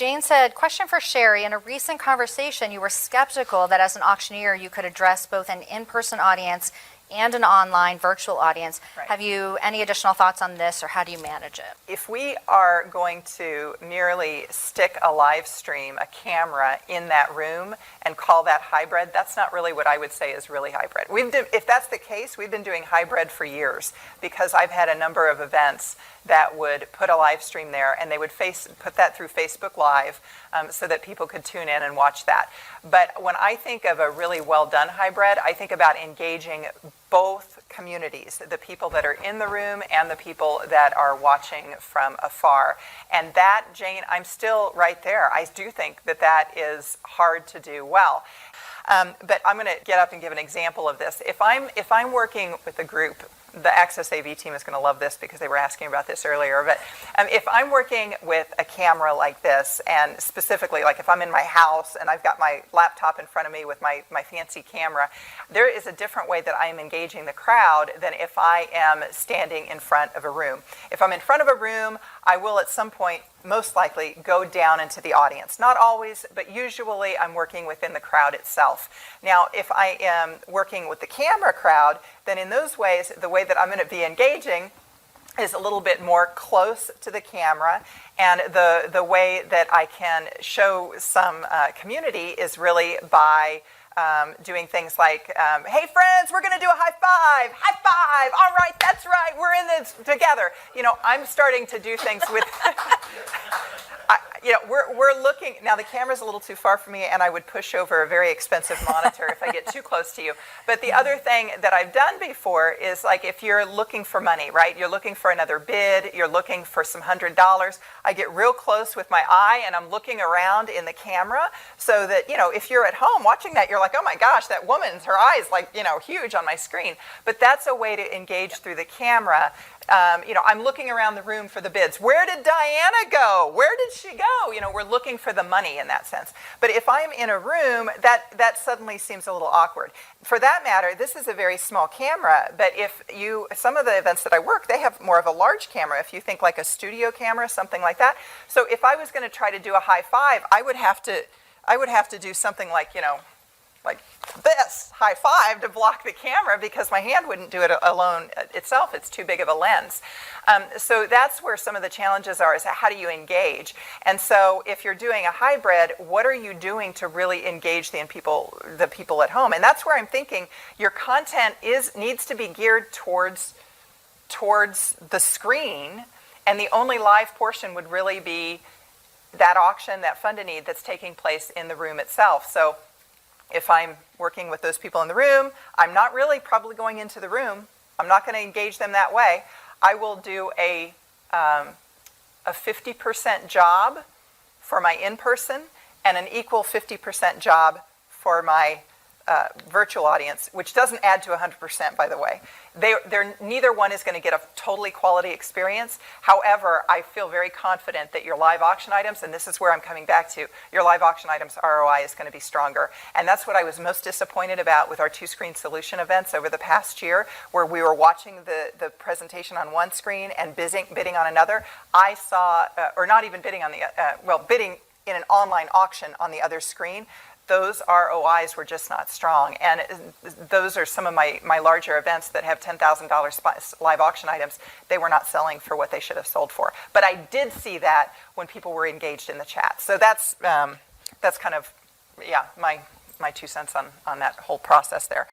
Jane said, question for Sherry. In a recent conversation, you were skeptical that as an auctioneer, you could address both an in-person audience and an online virtual audience. Right. Have you any additional thoughts on this, or how do you manage it? If we are going to merely stick a live stream, a camera in that room and call that hybrid, that's not really what I would say is really hybrid. If that's the case, we've been doing hybrid for years, because I've had a number of events that would put a live stream there, and they would put that through Facebook Live so that people could tune in and watch that. But when I think of a really well done hybrid, I think about engaging both communities, the people that are in the room and the people that are watching from afar. And that, Jane, I'm still right there. I do think that that is hard to do well. But I'm going to get up and give an example of this. If I'm working with a group, the Access AV team is going to love this because they were asking about this earlier, but if I'm working with a camera like this, and specifically like if I'm in my house and I've got my laptop in front of me with my fancy camera, there is a different way that I am engaging the crowd than if I am standing in front of a room. If I'm in front of a room, I will at some point most likely go down into the audience. Not always, but usually I'm working within the crowd itself. Now, if I am working with the camera crowd, then in those ways, the way that I'm going to be engaging is a little bit more close to the camera, and the way that I can show some community is really by doing things like, hey friends, we're going to do a high five, all right, that's right, we're in this together. You know, I'm starting to do things with, we're looking, now the camera's a little too far for me, and I would push over a very expensive monitor if I get too close to you. But the other thing that I've done before is, like, if you're looking for money, right, you're looking for another bid, you're looking for some $100, I get real close with my eye and I'm looking around in the camera so that, you know, if you're at home watching that, you're like, oh my gosh, that woman's, her eyes, like, you know, huge on my screen. But that's a way to engage through the camera. I'm looking around the room for the bids. Where did Diana go? Where did she go? You know, we're looking for the money in that sense. But if I'm in a room, that suddenly seems a little awkward. For that matter, this is a very small camera, but some of the events that I work, they have more of a large camera. If you think like a studio camera, something like that. So if I was going to try to do a high five, I would have to do something like, you know, like this, high five, to block the camera, because my hand wouldn't do it alone itself. It's too big of a lens. So that's where some of the challenges are, is how do you engage? And so if you're doing a hybrid, what are you doing to really engage the people at home? And that's where I'm thinking your content needs to be geared towards the screen, and the only live portion would really be that auction, that fund-a-need that's taking place in the room itself. So if I'm working with those people in the room, I'm not really probably going into the room. I'm not going to engage them that way. I will do a 50% job for my in-person and an equal 50% job for my virtual audience, which doesn't add to 100%, by the way. Neither one is going to get a totally quality experience. However, I feel very confident that your live auction items, and this is where I'm coming back to, your live auction items ROI is going to be stronger. And that's what I was most disappointed about with our two-screen solution events over the past year, where we were watching the presentation on one screen and bidding on another. I saw, or not even bidding on bidding in an online auction on the other screen. Those ROIs were just not strong. And those are some of my larger events that have $10,000 live auction items. They were not selling for what they should have sold for. But I did see that when people were engaged in the chat. So that's kind of, yeah, my 2 cents on that whole process there.